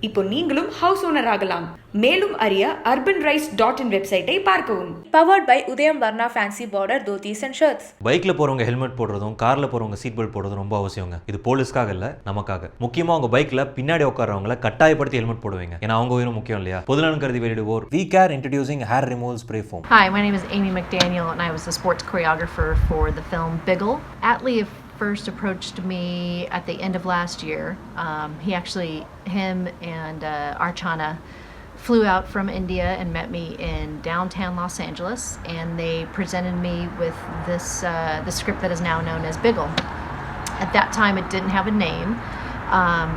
இப்போ நீங்களும் house owner ஆகலாம். மேலும் அறிய urbanrise.in வெப்சைட்டை பார்க்கவும். Powered by Udayam Varna Fancy Border Dhotis and Shirts. பைக்ல போறவங்க ஹெல்மெட் போடுறதும் கார்ல போறவங்க சீட் பெல்ட் போடுறதும் ரொம்ப அவசியங்க. இது போலீஸ்க்காக இல்ல, நமக்காக. முக்கியமா உங்க பைக்ல பின்னாடி உட்கார்றவங்கள கட்டாயப்படுத்தி ஹெல்மெட் போடுவீங்க. ஏன்னா அவங்க உயிரும் முக்கியம் இல்லையா? பொதுநலன் கருதி வெளியிடுவோர் We Care introducing hair removal spray foam. Hi, my name is Aimee McDaniel and I was the sports choreographer for the film Bigil. Atlee first approached me at the end of last year. Him and Archana flew out from India and met me in downtown Los Angeles, and they presented me with the script that is now known as Bigil. At that time, it didn't have a name,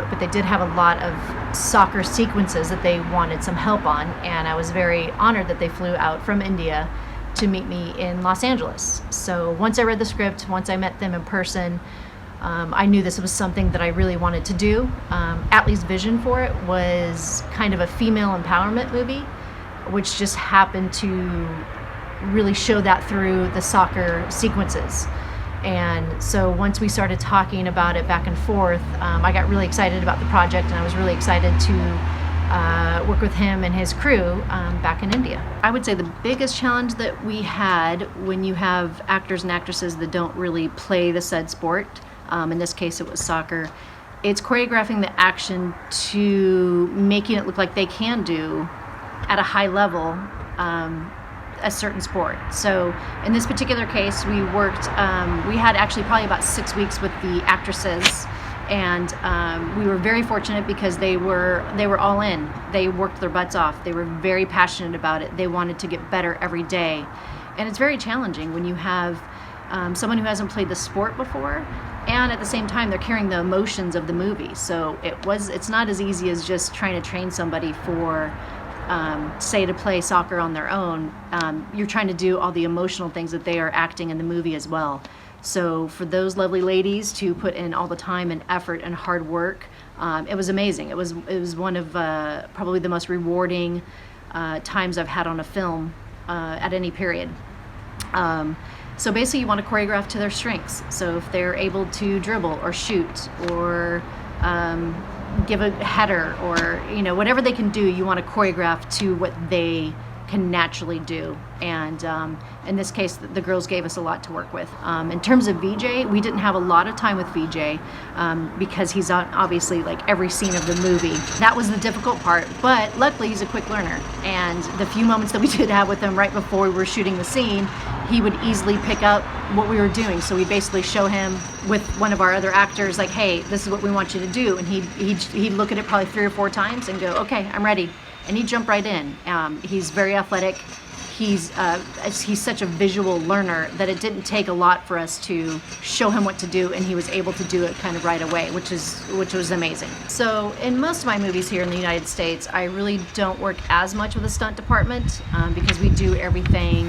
but they did have a lot of soccer sequences that they wanted some help on, and I was very honored that they flew out from India to meet me in Los Angeles. So once I read the script, once I met them in person, I knew this was something that I really wanted to do. Atlee's vision for it was kind of a female empowerment movie, which just happened to really show that through the soccer sequences. And so once we started talking about it back and forth, I got really excited about the project, and I was really excited to work with him and his crew back in India. I would say the biggest challenge that we had when you have actors and actresses that don't really play the said sport, in this case it was soccer, it's choreographing the action to making it look like they can do at a high level a certain sport. So in this particular case we worked, we had actually probably about 6 weeks with the actresses, and we were very fortunate because they were all in. They worked their butts off. They were very passionate about it. They wanted to get better every day, and it's very challenging when you have someone who hasn't played the sport before, and at the same time they're carrying the emotions of the movie. So it's not as easy as just trying to train somebody for say to play soccer on their own. You're trying to do all the emotional things that they are acting in the movie as well. So for those lovely ladies to put in all the time and effort and hard work, it was amazing. It was one of probably the most rewarding times I've had on a film at any period. So basically you want to choreograph to their strengths. So if they're able to dribble or shoot or give a header or whatever they can do, you want to choreograph to what they can naturally do. And in this case the girls gave us a lot to work with. In terms of Vijay, we didn't have a lot of time with Vijay because he's on obviously like every scene of the movie. That was the difficult part, but luckily he's a quick learner, and the few moments that we did have with him right before we were shooting the scene, he would easily pick up what we were doing. So we basically show him with one of our other actors like, hey, this is what we want you to do, and he'd look at it probably 3 or 4 times and go, okay, I'm ready, and he'd jump right in. He's very athletic. He's such a visual learner that it didn't take a lot for us to show him what to do, and he was able to do it kind of right away, which was amazing. So in most of my movies here in the United States, I really don't work as much with the stunt department because we do everything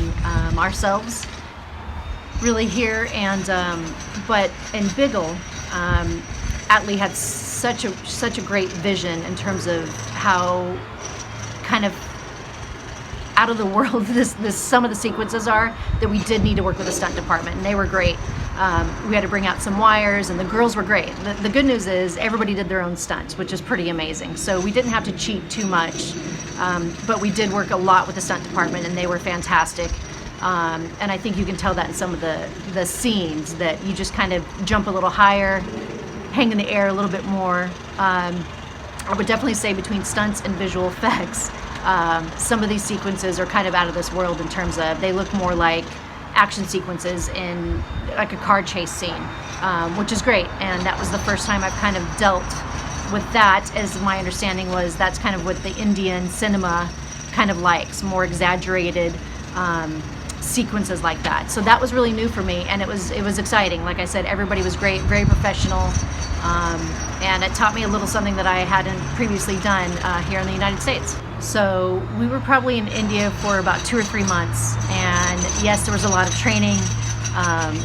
ourselves really here. And but in Bigil, Atlee had such a great vision in terms of how kind of out of the world some of the sequences are, that we did need to work with the stunt department, and they were great. We had to bring out some wires, and the girls were great. The good news is everybody did their own stunts, which is pretty amazing. So we didn't have to cheat too much, but we did work a lot with the stunt department, and they were fantastic. And I think you can tell that in some of the scenes, that you just kind of jump a little higher, hang in the air a little bit more. I would definitely say between stunts and visual effects, some of these sequences are kind of out of this world in terms of they look more like action sequences in like a car chase scene, which is great. And that was the first time I've kind of dealt with that, as my understanding was that's kind of what the Indian cinema kind of likes, more exaggerated sequences like that. So that was really new for me, and it was exciting. Like I said, everybody was great, very professional, and it taught me a little something that I hadn't previously done here in the United States. So we were probably in India for about 2 or 3 months, and yes, there was a lot of training.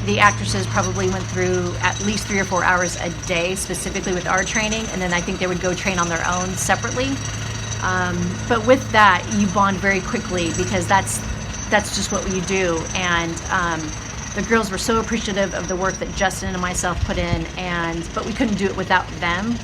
The actresses probably went through at least 3 or 4 hours a day specifically with our training, and then I think they would go train on their own separately. But with that, you bond very quickly because that's just what you do. And the girls were so appreciative of the work that Justin and myself put in, but we couldn't do it without them.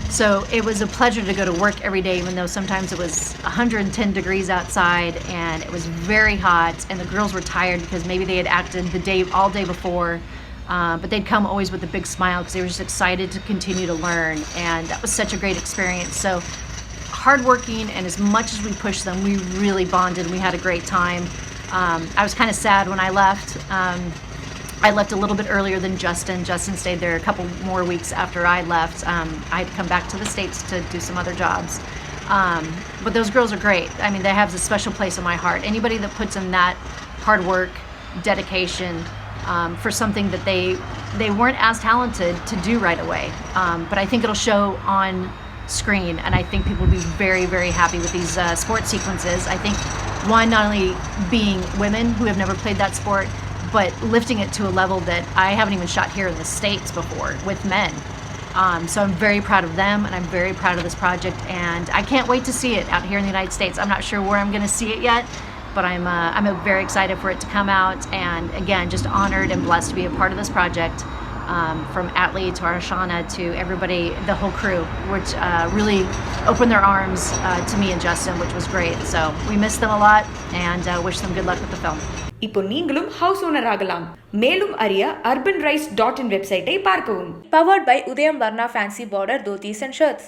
So it was a pleasure to go to work every day, even though sometimes it was 110 degrees outside and it was very hot, and the girls were tired because maybe they had acted all day before. But they'd come always with a big smile because they were just excited to continue to learn, and that was such a great experience. So hardworking, and as much as we pushed them, we really bonded and we had a great time. I was kind of sad when I left. I left a little bit earlier than Justin. Justin stayed there a couple more weeks after I left. I had to come back to the States to do some other jobs. But those girls are great. I mean, they have a special place in my heart. Anybody that puts in that hard work, dedication, for something that they weren't as talented to do right away. But I think it'll show on screen, and I think people will be very, very happy with these sports sequences. I think, one, not only being women who have never played that sport, but lifting it to a level that I haven't even shot here in the States before with men. So I'm very proud of them, and I'm very proud of this project, and I can't wait to see it out here in the United States. I'm not sure where I'm going to see it yet, but I'm very excited for it to come out, and again, just honored and blessed to be a part of this project. From Atlee to Arshana to everybody, the whole crew, which really opened their arms to me and Justin, which was great. So we miss them a lot, and wish them good luck with the film. இப்போ நீங்களும் house owner ஆகலாம். மேலும் அறிய urbanrice.in வெப்சைட்டை பார்க்கவும். Powered by Udayam Varna Fancy Border Dhotis and Shirts.